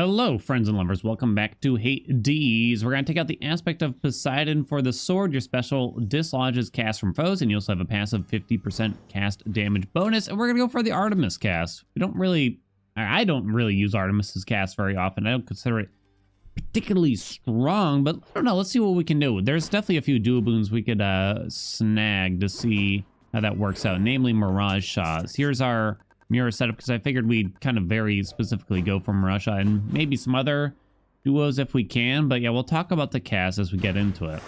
Hello, friends and lovers. Welcome back to Hades. We're going to take out the aspect of Poseidon for the sword. Your special dislodges cast from foes, and you also have a passive 50% cast damage bonus. And we're going to go for the Artemis cast. I don't really use Artemis's cast very often. I don't consider it particularly strong, but I don't know. Let's see what we can do. There's definitely a few dual boons we could snag to see how that works out, namely Mirage Shots. Here's our mirror setup, because I figured we'd kind of very specifically go for Mirage Shot and maybe some other duos if we can. But yeah, we'll talk about the cast as we get into it.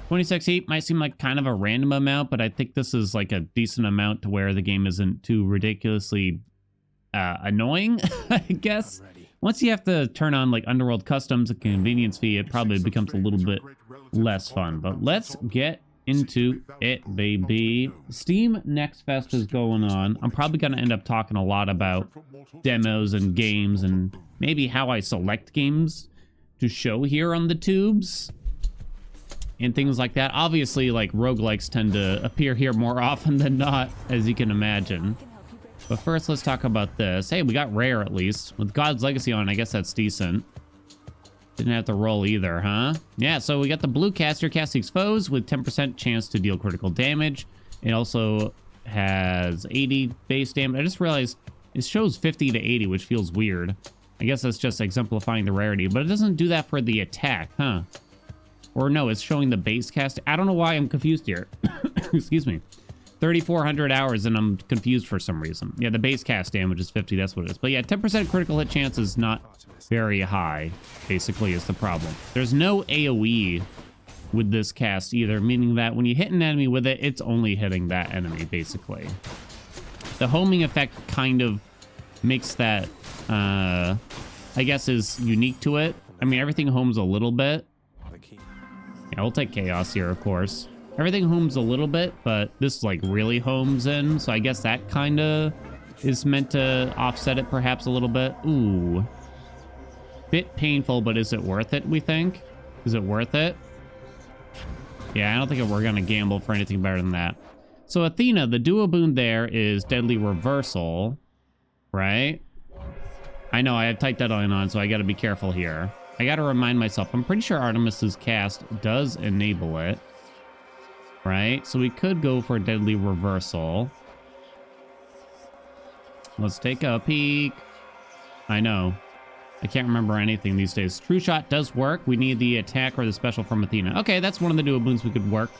26 heat might seem like kind of a random amount, but I think this is like a decent amount to where the game isn't too ridiculously annoying, I guess. Once you have to turn on like Underworld Customs, a convenience fee, it probably becomes a little bit less fun. But let's get into it, baby. Steam Next Fest is going on. I'm probably going to end up talking a lot about demos and games and maybe how I select games to show here on the tubes and things like that. Obviously, like roguelikes tend to appear here more often than not, as you can imagine. But first, let's talk about this. Hey, we got rare at least. With God's Legacy on, I guess that's decent. Didn't have to roll either, huh? Yeah, so we got the blue caster. Cast 6 foes with 10% chance to deal critical damage. It also has 80 base damage. I just realized it shows 50 to 80, which feels weird. I guess that's just exemplifying the rarity, but it doesn't do that for the attack, huh? Or no, it's showing the base cast. I don't know why I'm confused here. Excuse me. 3,400 hours and I'm confused for some reason. Yeah, the base cast damage is 50, that's what it is. But yeah, 10% critical hit chance is not very high, basically, is the problem. There's no AoE with this cast either, meaning that when you hit an enemy with it, it's only hitting that enemy, basically. The homing effect kind of makes that, I guess, is unique to it. I mean, everything homes a little bit. Yeah, we'll take Chaos here, of course. Everything homes a little bit, but this like really homes in, so I guess that kind of is meant to offset it perhaps a little bit. Ooh. Bit painful, but is it worth it, we think? Is it worth it? Yeah, I don't think we're going to gamble for anything better than that. So Athena, the duo boon there is Deadly Reversal, right? I know, I have typed that on, so I got to be careful here. I got to remind myself, I'm pretty sure Artemis's cast does enable it. Right, so we could go for Deadly Reversal. Let's take a peek. I know. I can't remember anything these days. True Shot does work. We need the attack or the special from Athena. Okay, that's one of the duo boons we could work.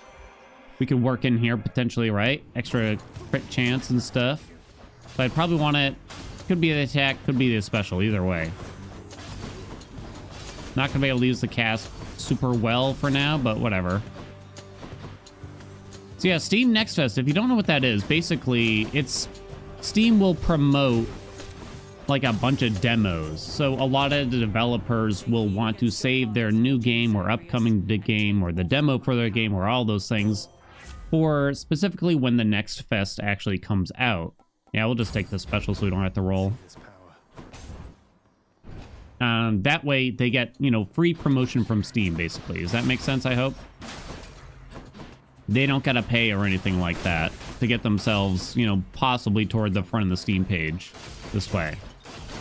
We could work in here potentially, right? Extra crit chance and stuff. But I'd probably want it. Could be the attack, could be the special, either way. Not gonna be able to use the cast super well for now, but whatever. So yeah, Steam Next Fest, if you don't know what that is, basically it's Steam will promote like a bunch of demos. So a lot of the developers will want to save their new game or upcoming game or the demo for their game or all those things for specifically when the next fest actually comes out. Yeah, we'll just take the special so we don't have to roll. That way they get, you know, free promotion from Steam, basically. Does that make sense, I hope? They don't gotta pay or anything like that to get themselves, you know, possibly toward the front of the Steam page this way.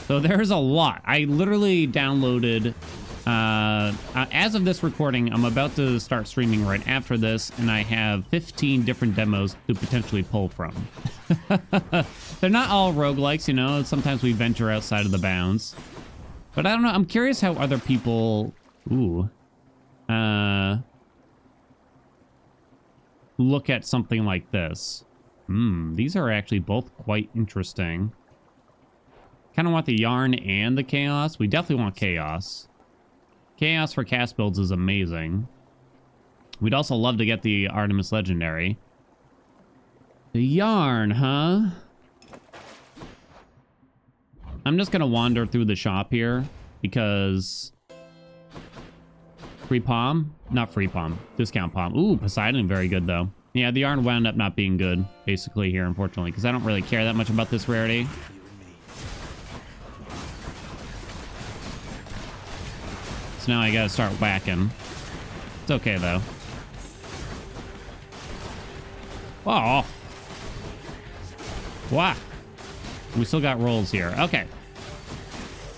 So there's a lot. I literally downloaded, as of this recording, I'm about to start streaming right after this, and I have 15 different demos to potentially pull from. They're not all roguelikes, you know, sometimes we venture outside of the bounds. But I don't know, I'm curious how other people, look at something like this. These are actually both quite interesting. Kind of want the Yarn and the Chaos. We definitely want Chaos. Chaos for cast builds is amazing. We'd also love to get the Artemis Legendary. The Yarn, huh? I'm just gonna wander through the shop here because free palm? Not free palm. Discount palm. Ooh, Poseidon, very good, though. Yeah, the Yarn wound up not being good, basically, here, unfortunately, because I don't really care that much about this rarity. So now I gotta start whacking. It's okay, though. Oh. Wow. We still got rolls here. Okay.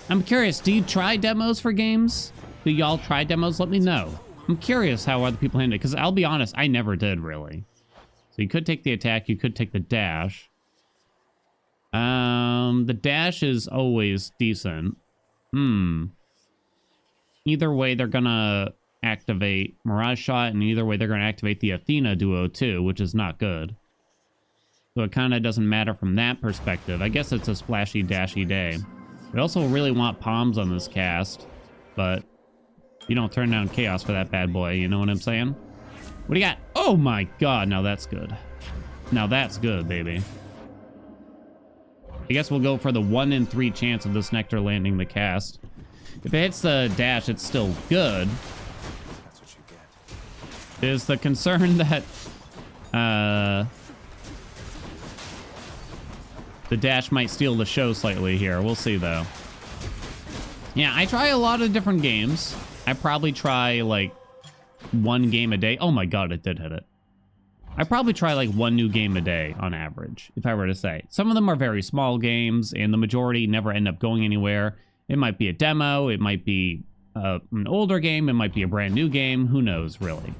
I'm curious, do you try demos for games? Do y'all try demos? Let me know. I'm curious how other people handle it, because I'll be honest, I never did, really. So you could take the attack, you could take the dash. The dash is always decent. Either way, they're gonna activate Mirage Shot, and either way, they're gonna activate the Athena duo, too, which is not good. So it kind of doesn't matter from that perspective. I guess it's a splashy, dashy day. We also really want palms on this cast, but you don't turn down chaos for that bad boy, you know what I'm saying? What do you got? Oh my god, now that's good. Now that's good, baby. I guess we'll go for the 1 in 3 chance of this Nectar landing the cast. If it hits the dash, it's still good. That's what you get. Is the concern that the dash might steal the show slightly here. We'll see, though. Yeah, I try a lot of different games. I probably try, like, 1 game a day. Oh my god, it did hit it. I probably try, like, 1 new game a day on average, if I were to say. Some of them are very small games, and the majority never end up going anywhere. It might be a demo. It might be an older game. It might be a brand new game. Who knows, really?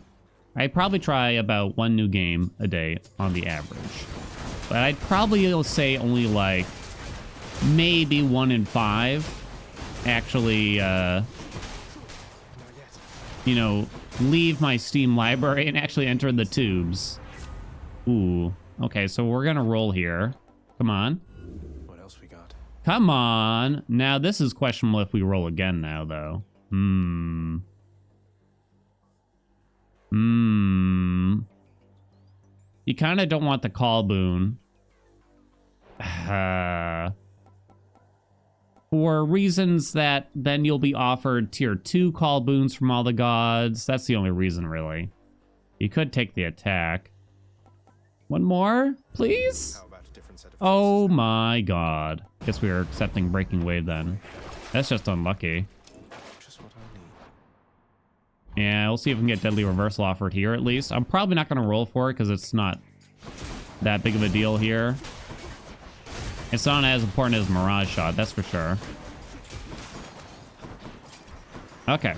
I probably try about 1 new game a day on the average. But I'd probably say only like maybe 1 in 5 actually, you know, leave my Steam library and actually enter the tubes. Ooh. Okay, so we're gonna roll here. Come on. What else we got? Come on. Now, this is questionable if we roll again now, though. You kind of don't want the call boon. For reasons that then you'll be offered tier 2 call boons from all the gods. That's the only reason, really. You could take the attack. 1 more, please? How about a different set of Oh my god. Guess we are accepting Breaking Wave then. That's just unlucky. Just what I need. Yeah, we'll see if we can get Deadly Reversal offered here at least. I'm probably not going to roll for it because it's not that big of a deal here. It's not as important as Mirage Shot, that's for sure. Okay.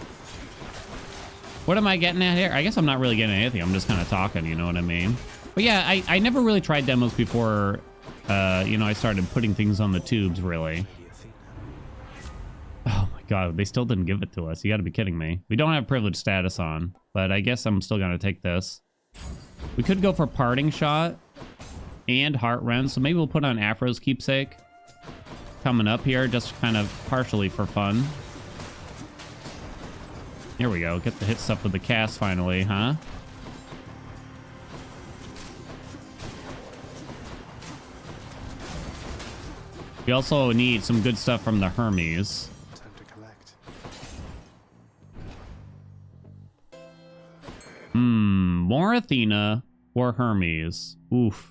What am I getting at here? I guess I'm not really getting anything. I'm just kind of talking, you know what I mean? But yeah, I never really tried demos before, you know, I started putting things on the tubes, really. Oh my god, they still didn't give it to us. You gotta be kidding me. We don't have privilege status on, but I guess I'm still gonna take this. We could go for Parting Shot and Heart Rend, so maybe we'll put on Afro's Keepsake coming up here, just kind of partially for fun. Here we go. Get the hit stuff with the cast finally, huh? We also need some good stuff from the Hermes. Time to collect. More Athena or Hermes. Oof.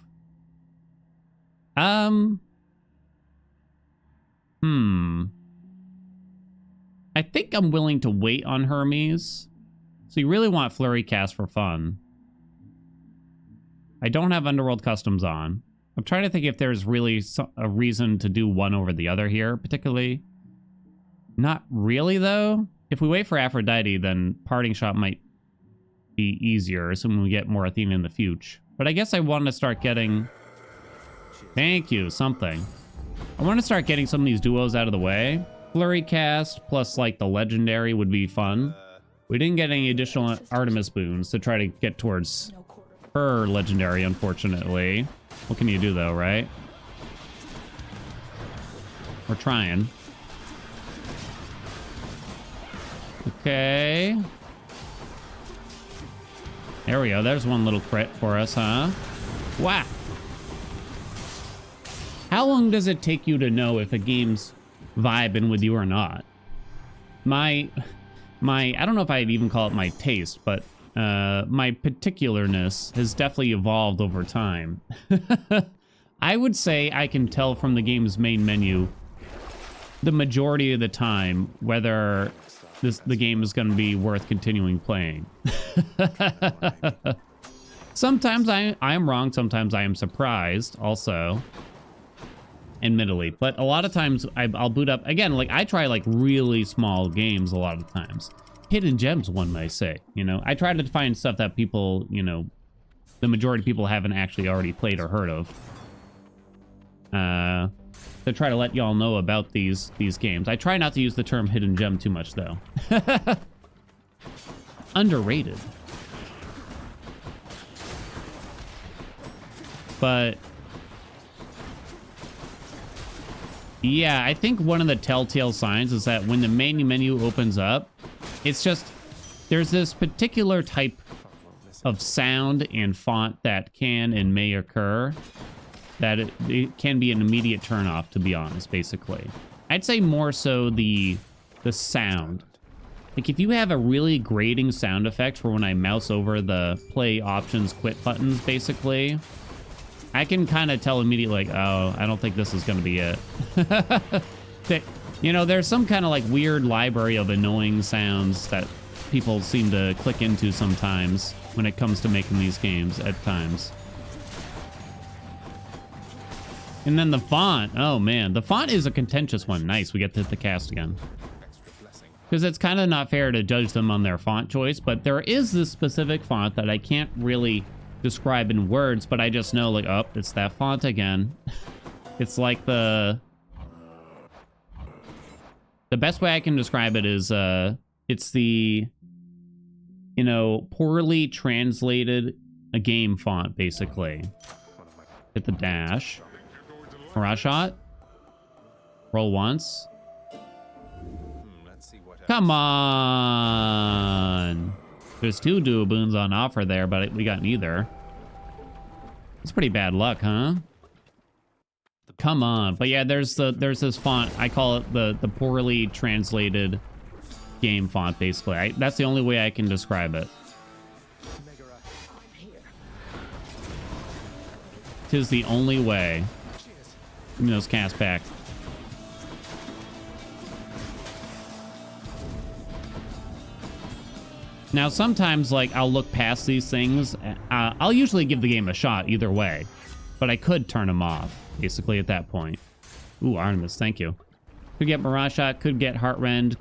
I think I'm willing to wait on Hermes. So you really want Flurry Cast for fun. I don't have Underworld Customs on. I'm trying to think if there's really a reason to do one over the other here, particularly. Not really, though. If we wait for Aphrodite, then Parting Shot might be easier, assuming we get more Athena in the future. But I guess I want to start getting... Thank you, something. I want to start getting some of these duos out of the way. Flurry Cast plus, like, the Legendary would be fun. We didn't get any additional Artemis boons to try to get towards her Legendary, unfortunately. What can you do, though, right? We're trying. Okay. There we go. There's one little crit for us, huh? Wow. How long does it take you to know if a game's vibing with you or not? My I don't know if I'd even call it my taste, but my particularness has definitely evolved over time. I would say I can tell from the game's main menu the majority of the time whether the game is going to be worth continuing playing. Sometimes I am wrong, sometimes I am surprised also. admittedly. But a lot of times I'll boot up, again, like I try like really small games a lot of times. Hidden gems, one might say, you know. I try to find stuff that people, you know, the majority of people haven't actually already played or heard of. To try to let y'all know about these games. I try not to use the term hidden gem too much, though. Underrated. But yeah, I think one of the telltale signs is that when the main menu opens up, it's just, there's this particular type of sound and font that can and may occur that it can be an immediate turnoff, to be honest, basically. I'd say more so the sound. Like if you have a really grating sound effect for when I mouse over the play options quit buttons, basically, I can kind of tell immediately, like, oh, I don't think this is going to be it. You know, there's some kind of like weird library of annoying sounds that people seem to click into sometimes when it comes to making these games at times. And then the font. Oh, man. The font is a contentious one. Nice. We get to hit the cast again. Because it's kind of not fair to judge them on their font choice, but there is this specific font that I can't really describe in words, but I just know, like, oh, it's that font again. It's like the best way I can describe it is it's the, you know, poorly translated a game font, basically. Hit the dash. Mirage shot. Roll once. Come on. There's 2 dual boons on offer there, but we got neither. It's pretty bad luck, huh? Come on. But yeah, there's this font. I call it the poorly translated game font, basically. That's the only way I can describe it. 'Tis the only way. Give me those casts back. Now, sometimes, like, I'll look past these things. I'll usually give the game a shot either way. But I could turn them off, basically, at that point. Ooh, Artemis, thank you. Could get Mirage Shot, could get Heartrend.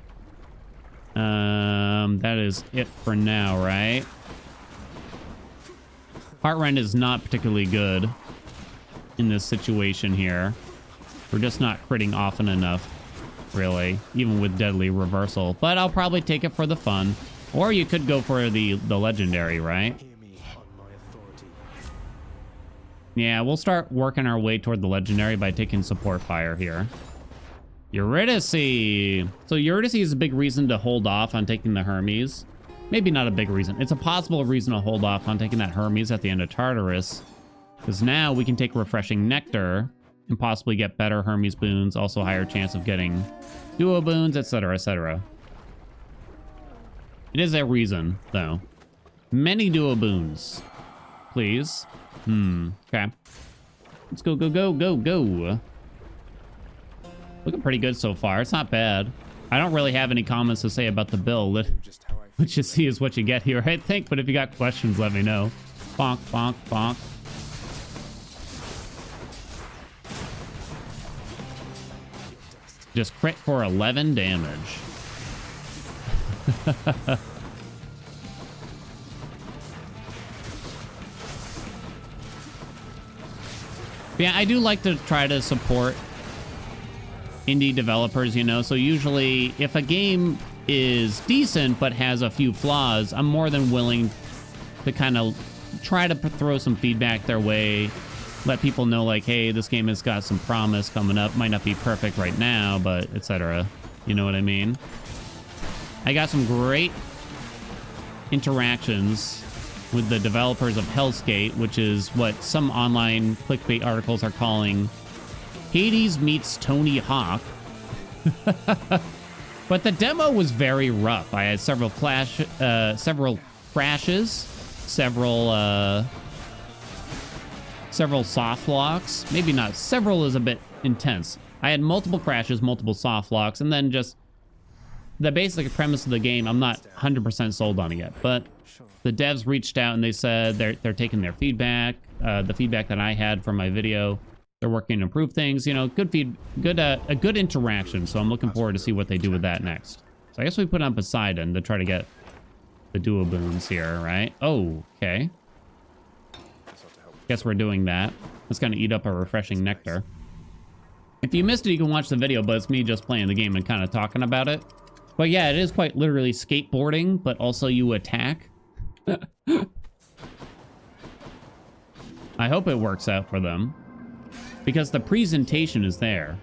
That is it for now, right? Heartrend is not particularly good in this situation here. We're just not critting often enough, really, even with Deadly Reversal. But I'll probably take it for the fun. Or you could go for the legendary, right? Yeah, we'll start working our way toward the legendary by taking support fire here. Eurydice! So Eurydice is a big reason to hold off on taking the Hermes. Maybe not a big reason. It's a possible reason to hold off on taking that Hermes at the end of Tartarus. Because now we can take Refreshing Nectar and possibly get better Hermes boons, also higher chance of getting duo boons, etc., etc. It is a reason, though. Many duo boons. Please. Okay. Let's go, go, go, go, go. Looking pretty good so far. It's not bad. I don't really have any comments to say about the build. What you see is what you get here, I think. But if you got questions, let me know. Bonk, bonk, bonk. Just crit for 11 damage. Yeah, I do like to try to support indie developers, you know. So usually if a game is decent but has a few flaws, I'm more than willing to kind of try to throw some feedback their way, let people know, like, hey, this game has got some promise coming up. Might not be perfect right now, but etc. You know what I mean? I got some great interactions with the developers of Hellsgate, which is what some online clickbait articles are calling Hades meets Tony Hawk. But the demo was very rough. I had several crashes, several soft locks. Maybe not. Several is a bit intense. I had multiple crashes, multiple soft locks, and then just the basic premise of the game, I'm not 100% sold on it yet. But the devs reached out and they said they're taking their feedback, the feedback that I had from my video, they're working to improve things. You know, a good interaction. So I'm looking forward to see what they do with that next. So I guess we put on Poseidon to try to get the duo boons here, right? Oh, okay. Guess we're doing that. It's gonna eat up a refreshing nectar. If you missed it, you can watch the video, but it's me just playing the game and kind of talking about it. But yeah, it is quite literally skateboarding, but also you attack. I hope it works out for them, because the presentation is there.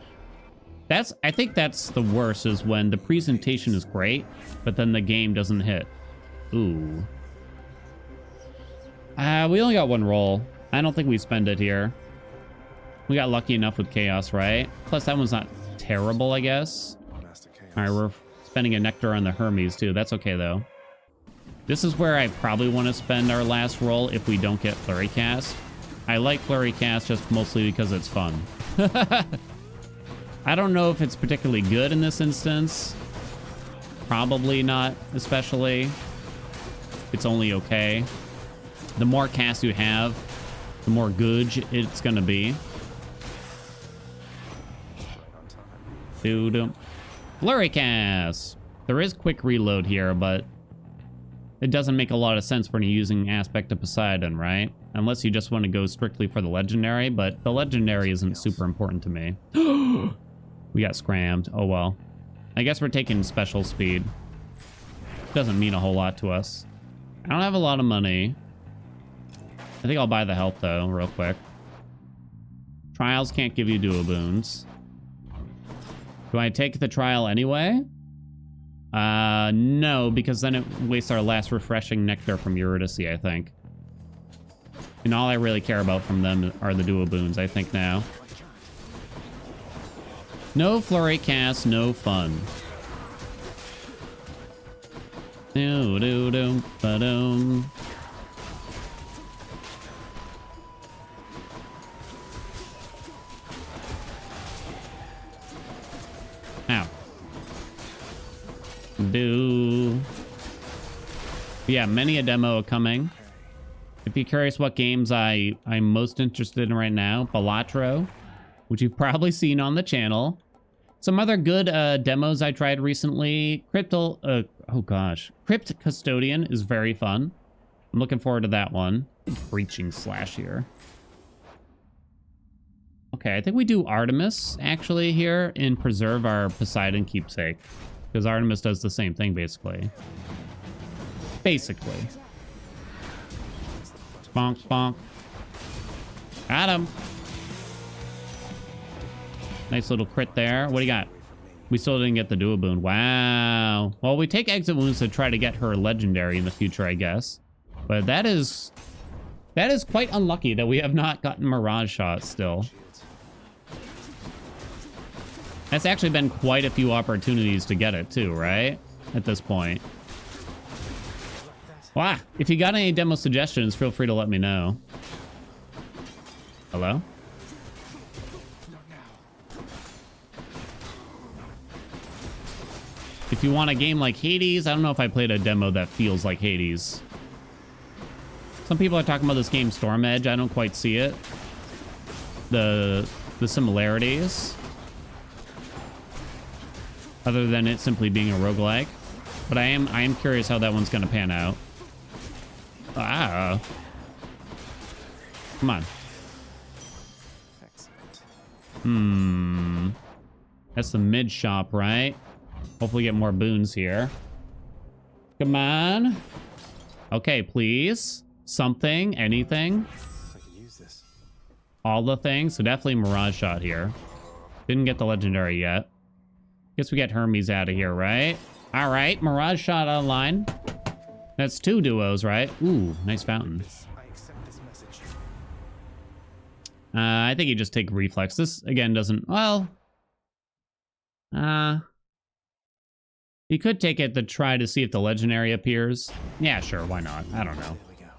I think that's the worst, is when the presentation is great, but then the game doesn't hit. Ooh. We only got one roll. I don't think we spend it here. We got lucky enough with chaos, right? Plus that one's not terrible, I guess. All right, we're spending a nectar on the Hermes too. That's okay though. This is where I probably want to spend our last roll if we don't get Flurry Cast. I like Flurry Cast just mostly because it's fun. I don't know if it's particularly good in this instance. Probably not, especially. It's only okay. The more cast you have, the more good it's gonna be. Dude. Flurry Cast. There is quick reload here, but it doesn't make a lot of sense when you're using Aspect of Poseidon, right? Unless you just want to go strictly for the legendary, but the legendary isn't super important to me. We got scrammed. Oh well. I guess we're taking special speed. Doesn't mean a whole lot to us. I don't have a lot of money. I think I'll buy the health though, real quick. Trials can't give you duo boons. Do I take the trial anyway? No, because then it wastes our last refreshing nectar from Eurydice, I think. And all I really care about from them are the duo boons, I think now. No Flurry Cast, no fun. Do do do ba dum. Ow. Do. Yeah, many a demo coming. If you're curious what games I'm most interested in right now, Balatro, which you've probably seen on the channel. Some other good demos I tried recently. Crypt Custodian is very fun. I'm looking forward to that one. Breaching Slash here. Okay, I think we do Artemis actually here and preserve our Poseidon keepsake. Because Artemis does the same thing, basically. Basically. Bonk, bonk. Got him. Nice little crit there. What do you got? We still didn't get the duo boon. Wow. Well, we take exit wounds to try to get her legendary in the future, I guess. But that is quite unlucky that we have not gotten Mirage Shot still. That's actually been quite a few opportunities to get it too, right? At this point. Wow. If you got any demo suggestions, feel free to let me know. Hello? If you want a game like Hades, I don't know if I played a demo that feels like Hades. Some people are talking about this game Storm Edge. I don't quite see it. The similarities. Other than it simply being a roguelike. But I am curious how that one's gonna pan out. Ah. Come on. Excellent. That's the mid shop, right? Hopefully get more boons here. Come on. Okay, please. Something, anything. I can use this. All the things. So definitely Mirage Shot here. Didn't get the legendary yet. Guess we get Hermes out of here, right? All right, Mirage Shot online. That's 2 duos, right? Ooh, nice fountain. I accept this message. I think you just take reflex. This again doesn't. Well, you could take it to try to see if the legendary appears. Yeah, sure, why not? I don't know. There we go.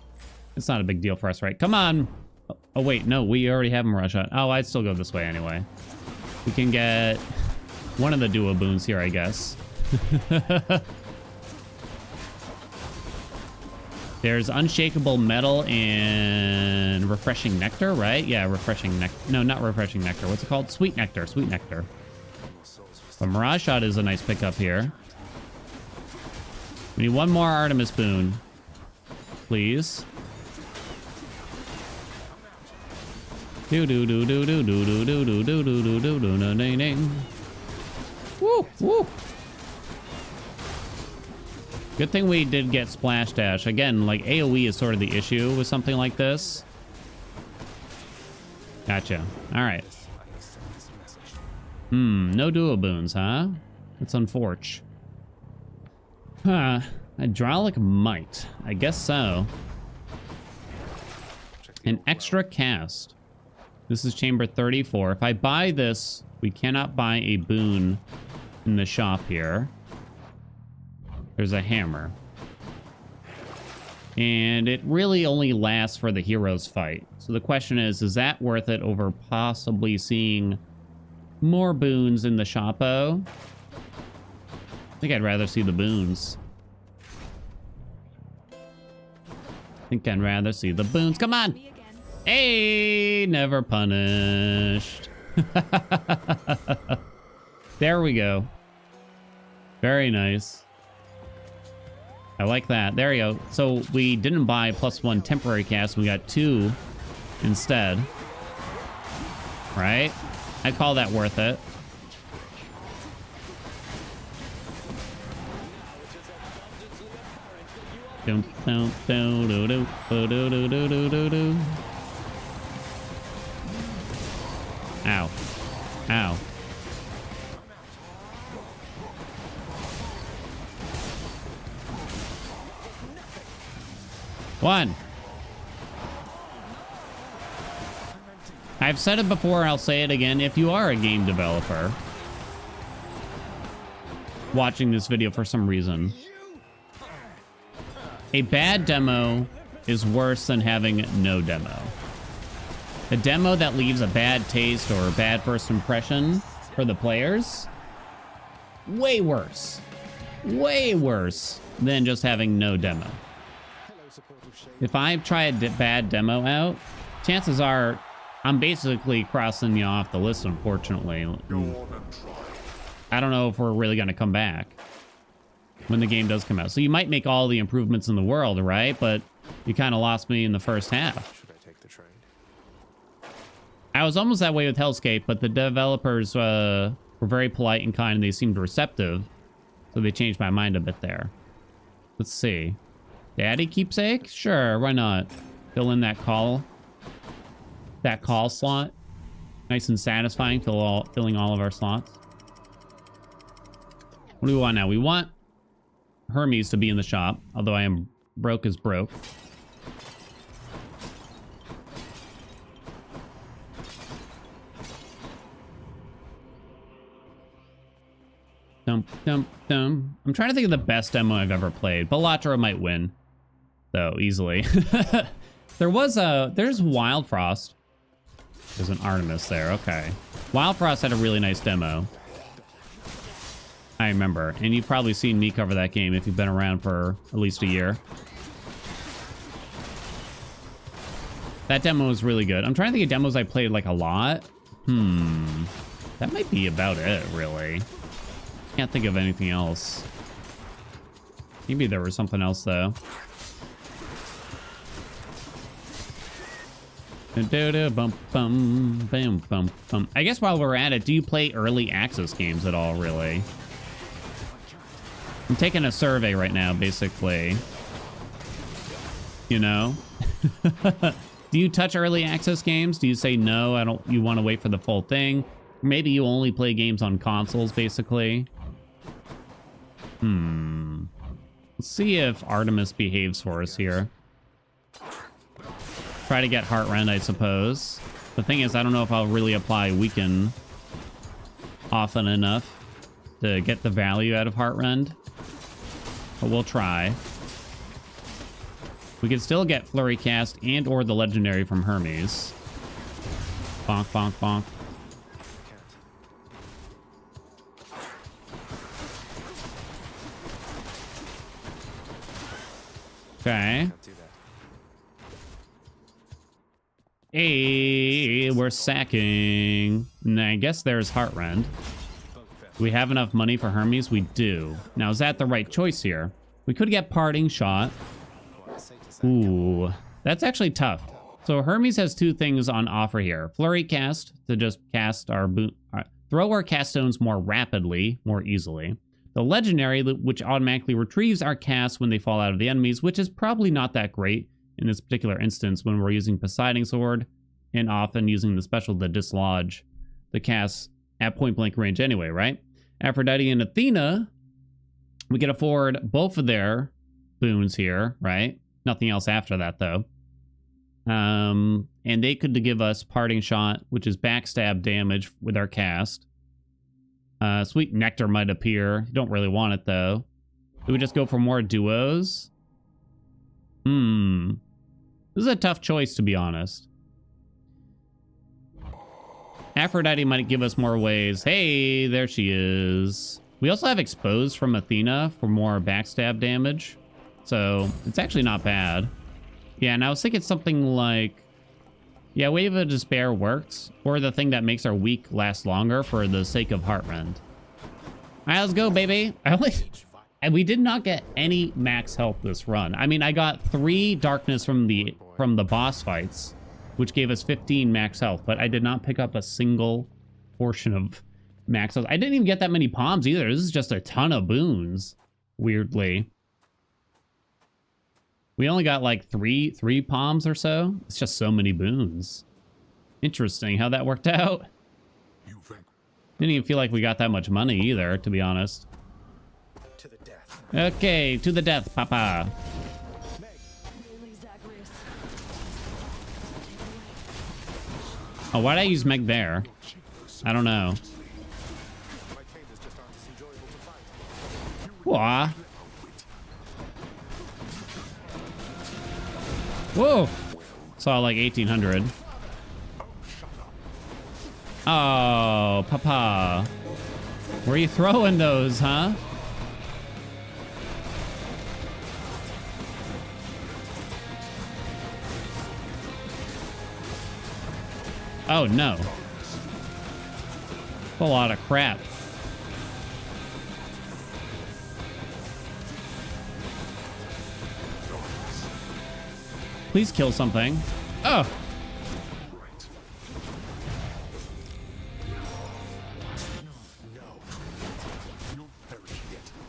It's not a big deal for us, right? Come on. Oh wait, no, we already have Mirage Shot. Oh, I'd still go this way anyway. We can get one of the duo boons here, I guess. There's unshakable metal and refreshing nectar, right? Yeah, refreshing nectar. No, not refreshing nectar. What's it called? Sweet nectar. Sweet nectar. But Mirage Shot is a nice pickup here. We need one more Artemis boon, please. Do do do do do do do do do do do do do do do ding ding. Woo woo. Good thing we did get Splash Dash. Again, like AoE is sort of the issue with something like this. Gotcha. All right. No duo boons, huh? That's unfortunate. Huh. Hydraulic Might. I guess so. An extra cast. This is chamber 34. If I buy this, we cannot buy a boon in the shop here. There's a hammer. And it really only lasts for the hero's fight. So the question is that worth it over possibly seeing more boons in the shoppo? I think I'd rather see the boons. I think I'd rather see the boons. Come on! Hey, never punished. There we go. Very nice. I like that. There you go. So we didn't buy +1 temporary cast. We got 2 instead. Right? I call that worth it. Ow. Ow. One. I've said it before, I'll say it again. If you are a game developer watching this video for some reason, a bad demo is worse than having no demo. A demo that leaves a bad taste or a bad first impression for the players, way worse. Way worse than just having no demo. If I try a bad demo out, chances are I'm basically crossing you off the list, unfortunately. I don't know if we're really going to come back when the game does come out. So you might make all the improvements in the world, right? But you kind of lost me in the first half. Should I take the trade? I was almost that way with Hellscape, but the developers were very polite and kind, and they seemed receptive. So they changed my mind a bit there. Let's see. Daddy keepsake? Sure, why not? Fill in that call slot. Nice and satisfying, filling all of our slots. What do we want now? We want Hermes to be in the shop, although I am broke as broke. Dum, dum, dum. I'm trying to think of the best demo I've ever played. Balatro might win, though, easily. There's Wild Frost. There's an Artemis there, okay. Wild Frost had a really nice demo. I remember, and you've probably seen me cover that game if you've been around for at least a year. That demo was really good. I'm trying to think of demos I played like a lot. That might be about it, really. Can't think of anything else. Maybe there was something else, though. I guess while we're at it, do you play early access games at all, really? I'm taking a survey right now, basically. You know? Do you touch early access games? Do you say no, you want to wait for the full thing? Maybe you only play games on consoles, basically. Let's see if Artemis behaves for us here. Try to get Heartrend, I suppose. The thing is, I don't know if I'll really apply Weaken often enough to get the value out of Heartrend. But we'll try. We can still get Flurry Cast and or the Legendary from Hermes. Bonk, bonk, bonk. Okay. Can't do that. Hey, we're sacking. And I guess there's Heartrend. Do we have enough money for Hermes? We do. Now, is that the right choice here? We could get Parting Shot. Ooh, that's actually tough. So Hermes has two things on offer here. Flurry Cast, to just cast our throw our cast stones more rapidly, more easily. The Legendary, which automatically retrieves our casts when they fall out of the enemies, which is probably not that great in this particular instance when we're using Poseidon Sword, and often using the special to dislodge the casts at point blank range anyway, right? Aphrodite and Athena, we can afford both of their boons here, right? Nothing else after that, though. And they could give us Parting Shot, which is backstab damage with our cast. Sweet Nectar might appear. You don't really want it, though. Do we just go for more duos? This is a tough choice, to be honest. Aphrodite might give us more ways. Hey, there she is. We also have Exposed from Athena for more backstab damage. So it's actually not bad. Yeah, and I was thinking something like... Yeah, Wave of Despair works. Or the thing that makes our week last longer for the sake of Heartrend. Alright, let's go, baby. And we did not get any max health this run. I mean, I got 3 darkness from the boss fights, which gave us 15 max health, but I did not pick up a single portion of max health. I didn't even get that many palms either. This is just a ton of boons, weirdly. We only got like three palms or so. It's just so many boons. Interesting how that worked out. Didn't even feel like we got that much money either, to be honest. To the death. Okay, to the death, papa. Oh, why'd I use Meg there? I don't know. Whoa. Whoa. Saw like 1800. Oh, papa. Where are you throwing those, huh? Oh, no. A lot of crap. Please kill something. Oh!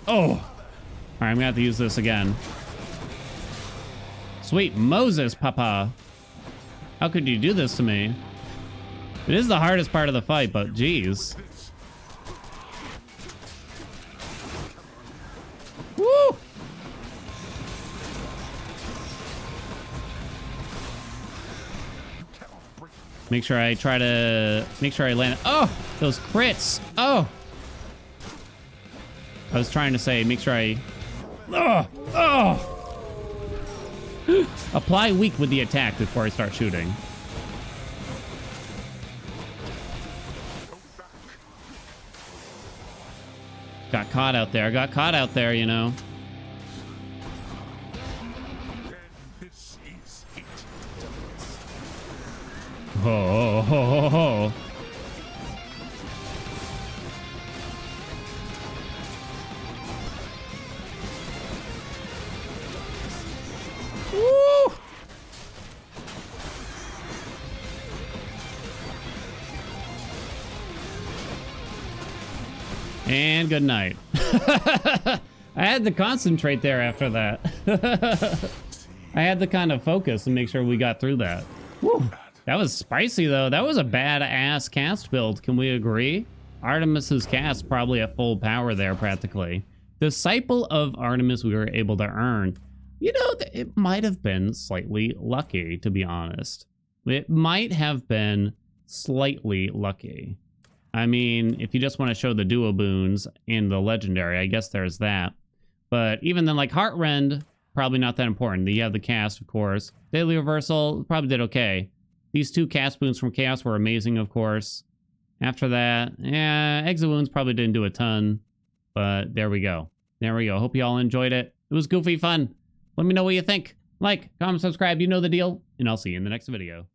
Oh! Alright, I'm gonna have to use this again. Sweet Moses, papa. How could you do this to me? It is the hardest part of the fight, but geez. Woo! Make sure I land it. Oh, those crits. Oh. I was trying to say, make sure I... Oh, oh. Apply weak with the attack before I start shooting. Got caught out there, you know. Ho, ho, ho, ho. Woo! And good night. I had to concentrate there after that. I had to kind of focus and make sure we got through that. Woo. That was spicy, though. That was a badass cast build. Can we agree? Artemis's cast probably at full power there, practically. Disciple of Artemis we were able to earn. You know, it might have been slightly lucky, to be honest. It might have been slightly lucky. I mean, if you just want to show the duo boons and the legendary, I guess there's that. But even then, like Heartrend, probably not that important. You have the cast, of course. Daily Reversal probably did okay. These 2 cast boons from Chaos were amazing, of course. After that, yeah, Exit Wounds probably didn't do a ton. But there we go. There we go. Hope you all enjoyed it. It was goofy fun. Let me know what you think. Like, comment, subscribe, you know the deal, and I'll see you in the next video.